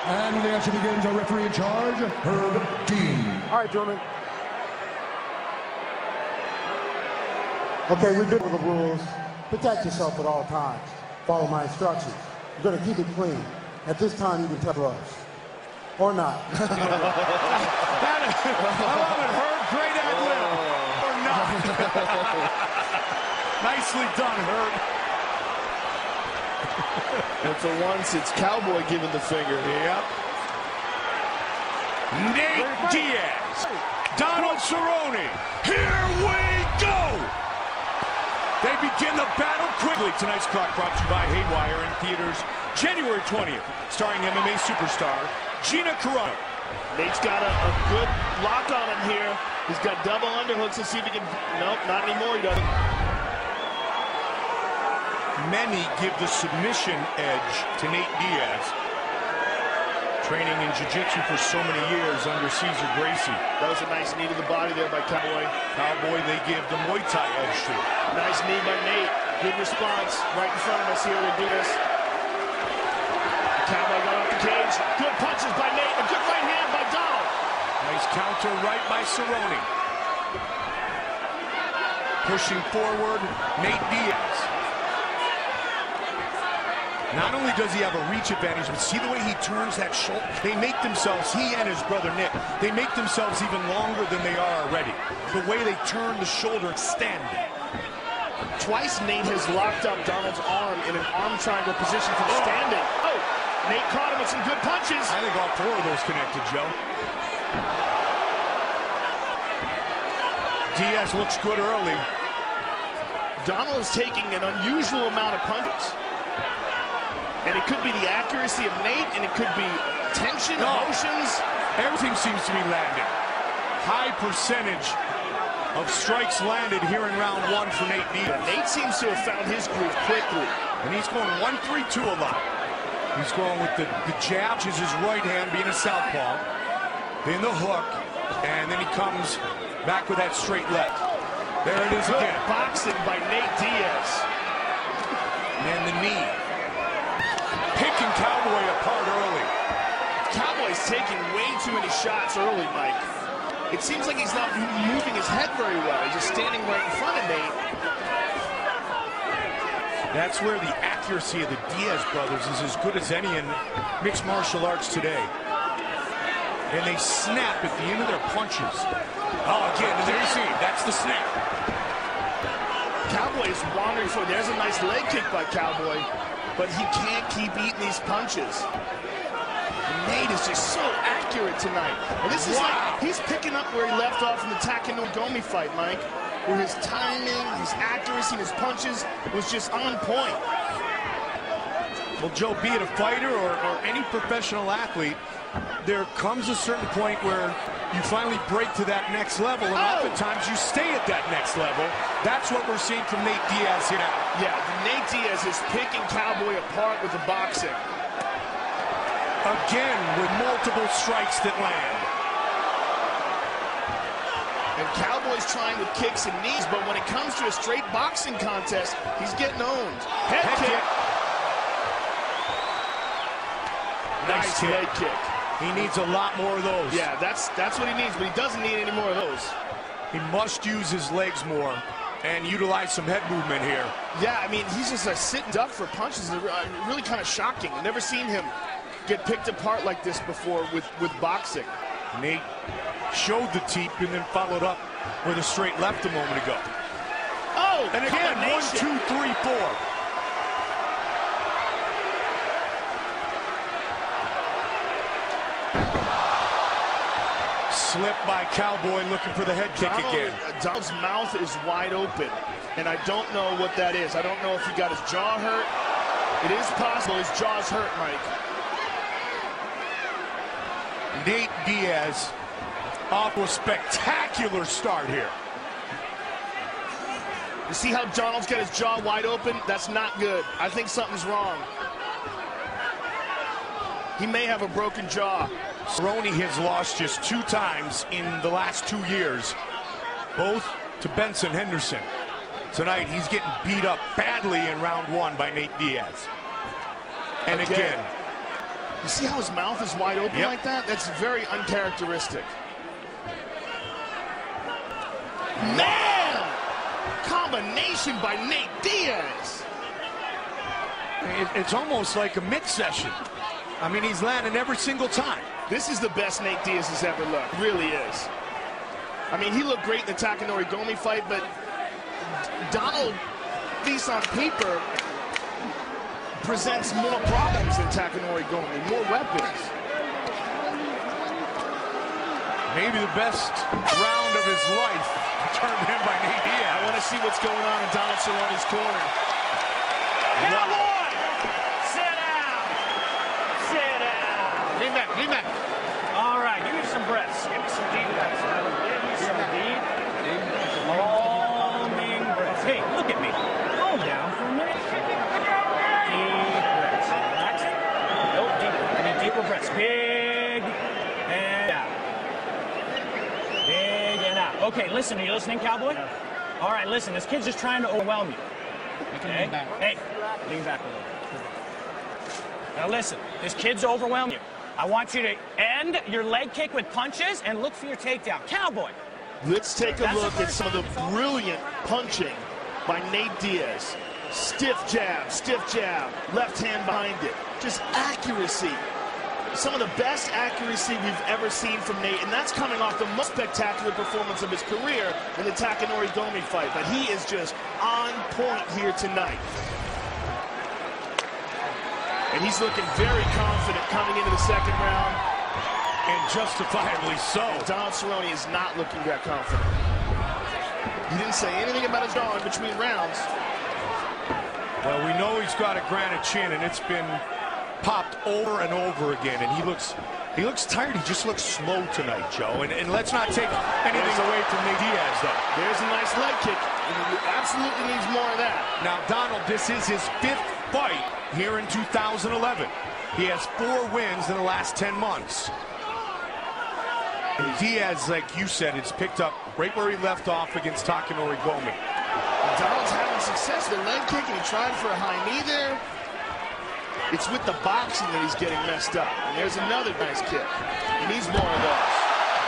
And when the action begins, our referee in charge, Herb Dean. All right, gentlemen. Okay, we're good with the rules. Protect yourself at all times. Follow my instructions. You're going to keep it clean. At this time, you can touch gloves. Or not. I love it, Herb. Great ad lib. Or not. Nicely done, Herb. And for once, it's Cowboy giving the finger. Yep. Nate Diaz. Donald Cerrone. Here we go. They begin the battle quickly. Tonight's clock brought to you by Haywire in theaters January 20th. Starring MMA superstar Gina Carano. Nate's got a good lock on him here. He's got double underhooks. Let's see if he can... Nope, not anymore. He doesn't. Many give the submission edge to Nate Diaz. Training in jiu-jitsu for so many years under Cesar Gracie. That was a nice knee to the body there by Cowboy. Cowboy, they give the Muay Thai edge to. Nice knee by Nate. Good response. Right in front of us here. They do this. Cowboy got off the cage. Good punches by Nate. A good right hand by Donald. Nice counter right by Cerrone. Pushing forward, Nate Diaz. Not only does he have a reach advantage, but see the way he turns that shoulder. They make themselves, he and his brother Nick, they make themselves even longer than they are already. The way they turn the shoulder, extend. Twice Nate has locked up Donald's arm in an arm triangle position from standing. Oh, Nate caught him with some good punches. I think all four of those connected, Joe. Diaz looks good early. Donald is taking an unusual amount of punches. And it could be the accuracy of Nate, and it could be tension, emotions. Everything seems to be landing. High percentage of strikes landed here in round one for Nate Diaz. Nate seems to have found his groove quickly. And he's going 1-3-2 a lot. He's going with the jab, which is his right hand, being a southpaw. Then the hook, and then he comes back with that straight left. There it is again. Boxing by Nate Diaz. And the knee. Picking Cowboy apart early. Cowboy's taking way too many shots early, Mike. It seems like he's not moving his head very well. He's just standing right in front of Nate. That's where the accuracy of the Diaz brothers is as good as any in mixed martial arts today. And they snap at the end of their punches. Oh, again, and there you see, that's the snap. Cowboy is wandering forward. There's a nice leg kick by Cowboy, but he can't keep eating these punches. Nate is just so accurate tonight. And this is like, he's picking up where he left off in the Takanogomi fight, Mike, where his timing, his accuracy, his punches was just on point. Well, Joe, be it a fighter or any professional athlete, there comes a certain point where you finally break to that next level, and oftentimes you stay at that next level. That's what we're seeing from Nate Diaz here now. Yeah, Nate Diaz is picking Cowboy apart with the boxing. Again, with multiple strikes that land. And Cowboy's trying with kicks and knees, but when it comes to a straight boxing contest, he's getting owned. Head kick. Nice leg kick. He needs a lot more of those. Yeah, that's what he needs, but he doesn't need any more of those. He must use his legs more and utilize some head movement here. Yeah, I mean, he's just a sit and duck for punches. Really kind of shocking. I've never seen him get picked apart like this before with boxing. Nate showed the teep and then followed up with a straight left a moment ago. Oh, and again, 1, 2, 3, 4. Slip by Cowboy, looking for the head kick again. Donald's mouth is wide open, and I don't know what that is. I don't know if he got his jaw hurt. It is possible his jaw's hurt, Mike. Nate Diaz off a spectacular start here. You see how Donald's got his jaw wide open? That's not good. I think something's wrong. He may have a broken jaw. Cerrone has lost just 2 times in the last 2 years, both to Benson Henderson. Tonight, he's getting beat up badly in round 1 by Nate Diaz. And again, You see how his mouth is wide open like that? That's very uncharacteristic. Man! Combination by Nate Diaz. It's almost like a mid-session. I mean, he's landing every single time. This is the best Nate Diaz has ever looked. It really is. I mean, he looked great in the Takanori Gomi fight, but Donald, at least on paper, presents more problems than Takanori Gomi, more weapons. Maybe the best round of his life turned in by Nate Diaz. I want to see what's going on in Donald Cerrone's corner. Wow. Sit down. Sit down. Lean back, lean back. All right, give me some breaths. Give me some deep breaths. Give me some deep, calming breaths. Hey, look at me. Calm down for a minute. Deep breaths. Relax. Nope, deeper. I need deeper breaths. Big and out. Big and out. Okay, listen. Are you listening, cowboy? All right, listen. This kid's just trying to overwhelm you. Okay? Hey, lean back a little. Now listen, this kid's overwhelming you. I want you to end your leg kick with punches and look for your takedown. Cowboy. Let's take a look at some of the brilliant punching by Nate Diaz. Stiff jab, left hand behind it. Just accuracy. Some of the best accuracy we've ever seen from Nate, and that's coming off the most spectacular performance of his career in the Takanori Gomi fight. But he is just on point here tonight. And he's looking very confident coming into the second round. And justifiably so. Donald Cerrone is not looking that confident. He didn't say anything about his jaw in between rounds. Well, we know he's got a granite chin, and it's been popped over and over again, and he looks tired. He just looks slow tonight, Joe. And let's not take anything away from Nate Diaz, though. There's a nice leg kick. He absolutely needs more of that. Now, Donald, this is his 5th fight here in 2011. He has 4 wins in the last 10 months. And Diaz, like you said, it's picked up right where he left off against Takanori Gomi. Donald's having success with the leg kick, and he tried for a high knee there. It's with the boxing that he's getting messed up. And there's another nice kick. He needs more of those.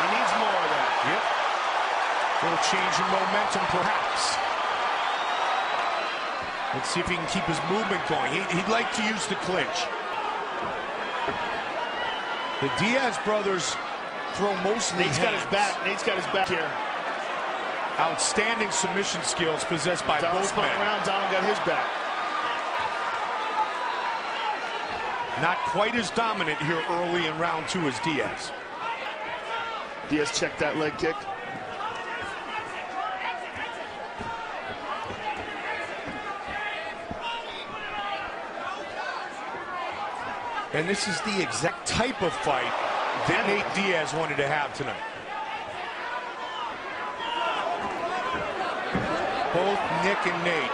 He needs more of that. Yep. A little change in momentum, perhaps. Let's see if he can keep his movement going. He'd like to use the clinch. The Diaz brothers throw mostly Nate's got his back. Nate's got his back here. Outstanding submission skills possessed by Donald both spun men. around. Donald got his back. Not quite as dominant here early in round 2 as Diaz. Diaz checked that leg kick. And this is the exact type of fight that Nate Diaz wanted to have tonight. Both Nick and Nate,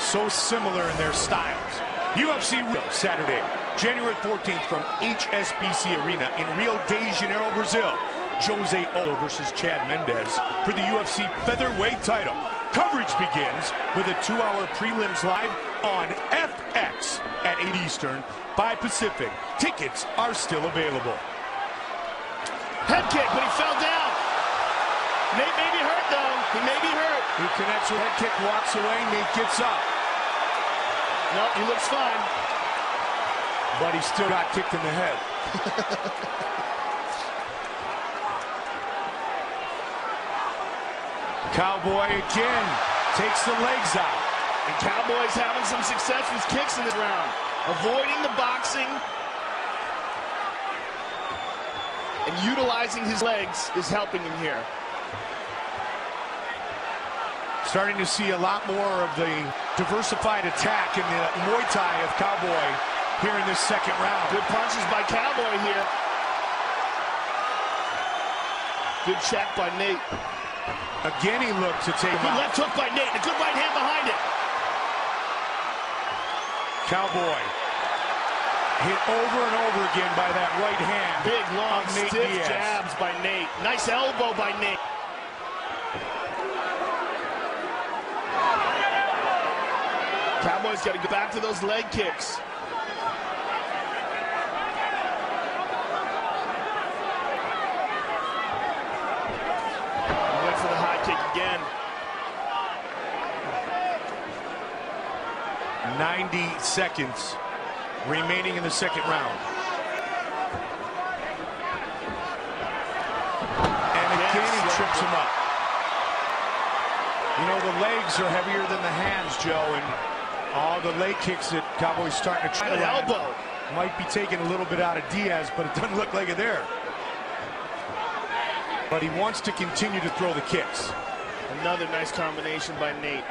so similar in their styles. UFC Rio, Saturday, January 14th from HSBC Arena in Rio de Janeiro, Brazil. Jose Aldo versus Chad Mendes for the UFC featherweight title. Coverage begins with a 2-hour prelims live on FX at 8 Eastern, 5 Pacific. Tickets are still available. Head kick, but he fell down. Nate may be hurt, though. He may be hurt. He connects with head kick, walks away. Nate gets up. Nope, he looks fine. But he still got kicked in the head. Cowboy again takes the legs out. And Cowboy's having some success with kicks in this round. Avoiding the boxing and utilizing his legs is helping him here. Starting to see a lot more of the diversified attack in the Muay Thai of Cowboy here in this second round. Good punches by Cowboy here. Good check by Nate. Again, he looked to take him Good out. left hook by Nate, and a good right hand behind it. Cowboy hit over and over again by that right hand. Big, long, of Nate stiff Diaz. jabs by Nate. Nice elbow by Nate. Cowboy's got to go back to those leg kicks. 90 seconds remaining in the second round. And again, he trips him up. You know, the legs are heavier than the hands, Joe, and all the leg kicks that Cowboy's starting to try to elbow might be taking a little bit out of Diaz, but it doesn't look like it there. But he wants to continue to throw the kicks. Another nice combination by Nate.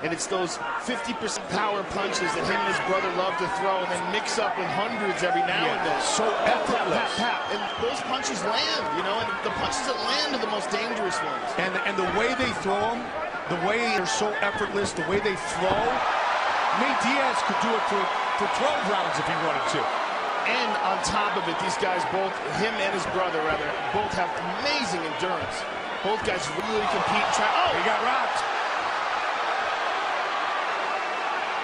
And it's those 50% power punches that him and his brother love to throw and then mix up with hundreds every now and then. So effortless. And those punches land, you know, and the punches that land are the most dangerous ones. And the way they throw them, the way they're so effortless, the way they flow, Nate Diaz could do it for 12 rounds if he wanted to. And on top of it, these guys both, him and his brother rather, both have amazing endurance. Both guys really compete. He got rocked.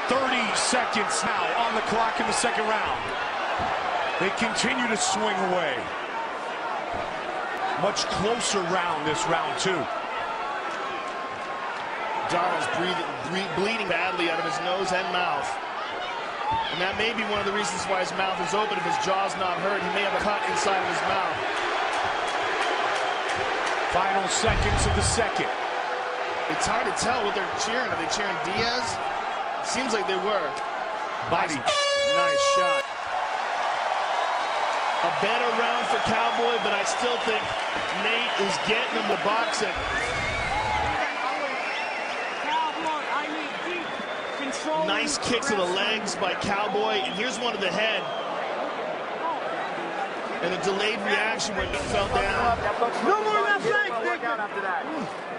30 seconds now on the clock in the second round. They continue to swing away. Much closer round, this round two. Donald's bleeding badly out of his nose and mouth. And that may be one of the reasons why his mouth is open. If his jaw's not hurt, he may have a cut inside of his mouth. Final seconds of the second. It's hard to tell what they're cheering. Are they cheering Diaz? Seems like they were. Body. Nice shot. A better round for Cowboy, but I still think Nate is getting him the boxing. Nice kick to the legs by Cowboy, and here's one to the head. And a delayed reaction when he fell down. No more left leg,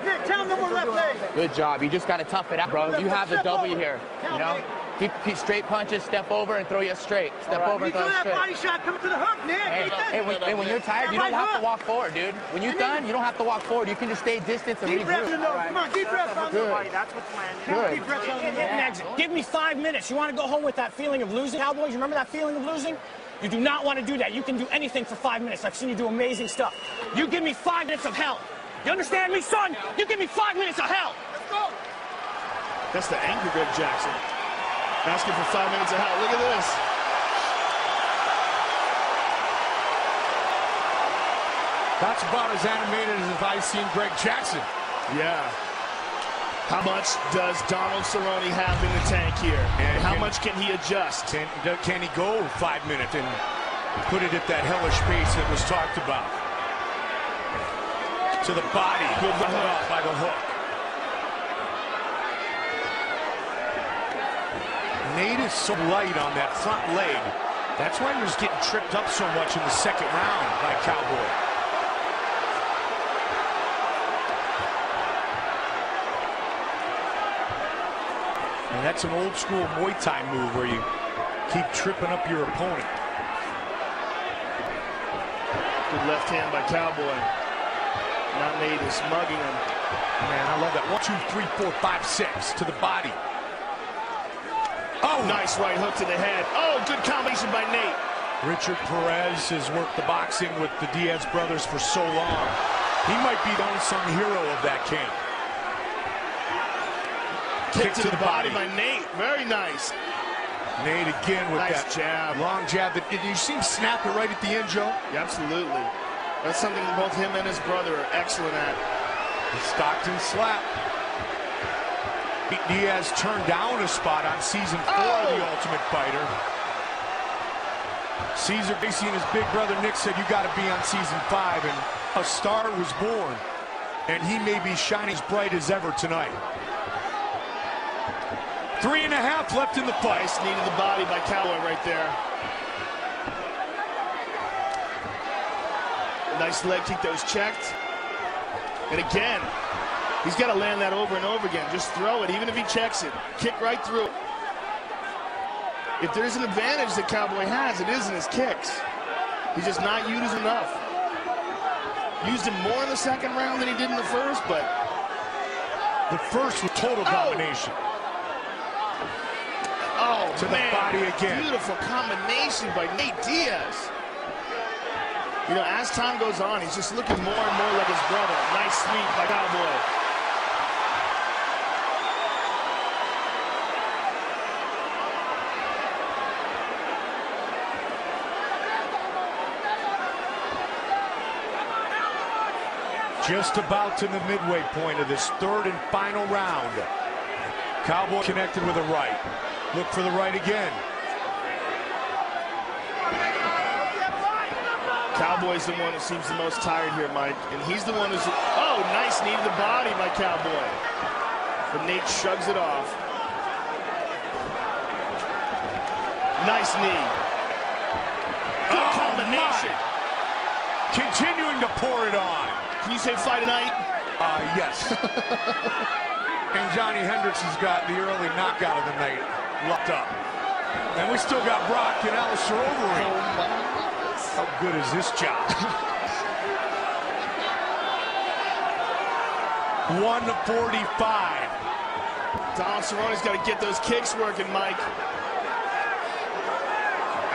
Nick, tell him no more left leg. Good job. You just got to tough it out, bro. You have the W here, you know? Keep straight punches, step over, and throw you straight. Step over and throw you straight. Body shot coming to the hook, Nick. Hey, when you're tired, you don't have to walk forward, dude. When you're done, you don't have to walk forward. You can just stay distance and deep breath in the regroup. nose. Come on, deep breath on the nose. That's what's landing. Deep breath on the nose. Give me 5 minutes. You want to go home with that feeling of losing, Cowboys? You remember that feeling of losing? You do not want to do that. You can do anything for 5 minutes. I've seen you do amazing stuff. You give me 5 minutes of hell. You understand me, son? You give me 5 minutes of hell. Let's go. That's the angry Greg Jackson. Asking for 5 minutes of hell. Look at this. That's about as animated as I've seen Greg Jackson. Yeah. How much does Donald Cerrone have in the tank here? And how much can he adjust? Can he go 5 minutes and put it at that hellish pace that was talked about? To the body. Good hook by the hook. Nate is so light on that front leg. That's why he was getting tripped up so much in the second round by Cowboy. And that's an old school Muay Thai move where you keep tripping up your opponent. Good left hand by Cowboy. Now Nate is mugging him. Man, I love that. 1, 2, 3, 4, 5, 6 to the body. Oh, nice right hook to the head. Oh, good combination by Nate. Richard Perez has worked the boxing with the Diaz brothers for so long. He might be the unsung hero of that camp. Kick to the body by Nate. Very nice. Nate again with nice that jab. Long jab. Did you see him snap it right at the end, Joe? Yeah, absolutely. That's something both him and his brother are excellent at. Stockton slap. Diaz turned down a spot on season 4 of The Ultimate Fighter. Cesar Gracie and his big brother Nick said, you got to be on season 5, and a star was born, and he may be shining as bright as ever tonight. 3.5 left in the fight. Nice knee to the body by Cowboy right there. Nice leg kick that was checked. And again, he's got to land that over and over again. Just throw it, even if he checks it. Kick right through it. If there's an advantage that Cowboy has, it is in his kicks. He's just not used enough. Used him more in the second round than he did in the first, but... The first was total domination. Oh, to the body again. Beautiful combination by Nate Diaz. You know, as time goes on, he's just looking more and more like his brother. Nice sweep by Cowboy. Just about to the midway point of this third and final round. Cowboy connected with a right. Look for the right again. Cowboy's the one who seems the most tired here, Mike. And he's the one who's... Oh, nice knee to the body by Cowboy. But Nate shrugs it off. Nice knee. Good combination. Continuing to pour it on. Can you say fight tonight? Yes. And Johnny Hendricks has got the early knockout of the night locked up. And we still got Brock and Alistair Overeem. How good is this job? 145. Donald Cerrone's got to get those kicks working, Mike.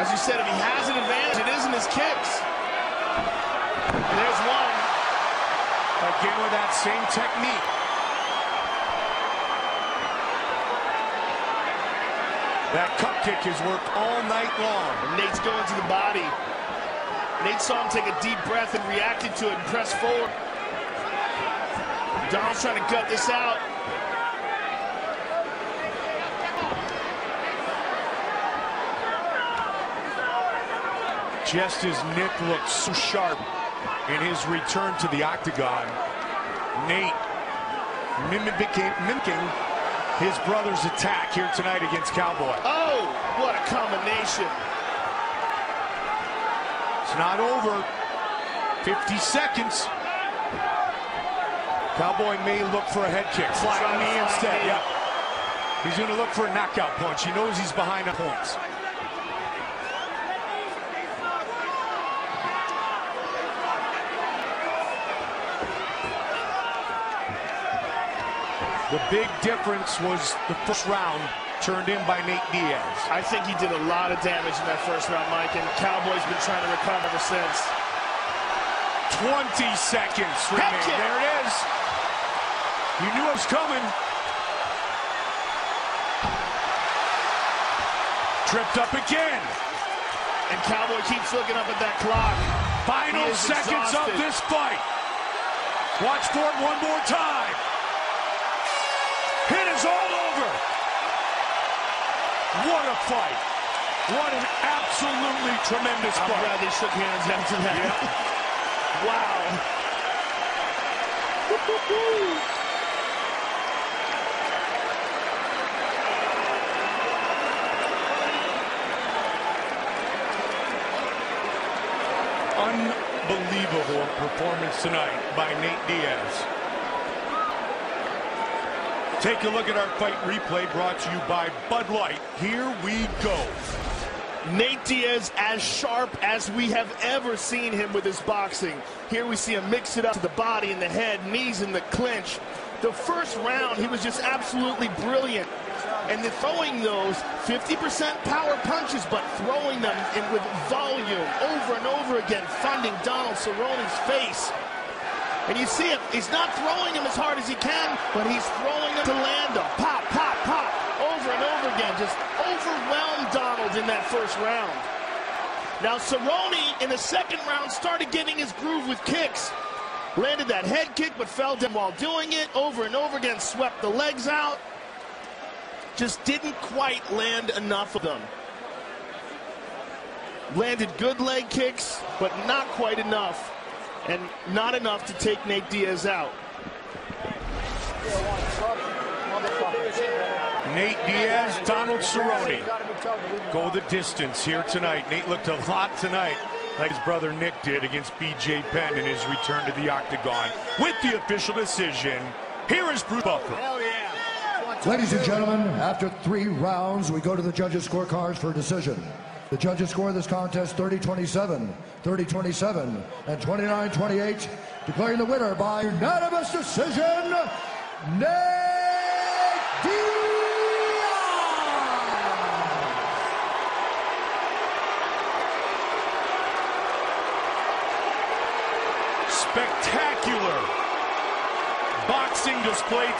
As you said, if he has an advantage, it isn't his kicks. And there's one. Again with that same technique. That cup kick has worked all night long. And Nate's going to the body. Nate saw him take a deep breath and reacted to it and press forward. Donald's trying to gut this out. Just as Nick looked so sharp in his return to the octagon, Nate mimicking his brother's attack here tonight against Cowboy. Oh, what a combination. It's not over. 50 seconds. Cowboy may look for a head kick. Flying knee instead. Yep. He's going to look for a knockout punch. He knows he's behind the points. The big difference was the first round turned in by Nate Diaz. I think he did a lot of damage in that first round, Mike, and Cowboy's been trying to recover ever since. 20 seconds remaining. There it is. You knew it was coming. Tripped up again. And Cowboy keeps looking up at that clock. Final seconds of this fight. Watch for it one more time. It is all over. What a fight. What an absolutely tremendous fight. I'm glad they shook hands after that. Yep. Wow. Unbelievable performance tonight by Nate Diaz. Take a look at our fight replay brought to you by Bud Light. Here we go. Nate Diaz as sharp as we have ever seen him with his boxing. Here we see him mix it up to the body and the head, knees in the clinch. The first round, he was just absolutely brilliant. And then throwing those 50% power punches, but throwing them in with volume over and over again, finding Donald Cerrone's face. And you see him, he's not throwing him as hard as he can, but he's throwing them to land them. Pop, pop, pop, over and over again. Just overwhelmed Donald in that first round. Now Cerrone in the second round started getting his groove with kicks. Landed that head kick, but fell down while doing it. Over and over again, swept the legs out. Just didn't quite land enough of them. Landed good leg kicks, but not quite enough. And not enough to take Nate Diaz out. Nate Diaz, Donald Cerrone go the distance here tonight. Nate looked a lot tonight like his brother Nick did against BJ Penn in his return to the octagon. With the official decision, here is Bruce Buffer. Ladies and gentlemen, after 3 rounds, we go to the judges' scorecards for a decision. The judges score this contest 30-27, 30-27, and 29-28, declaring the winner by unanimous decision, Nate Diaz! Spectacular boxing display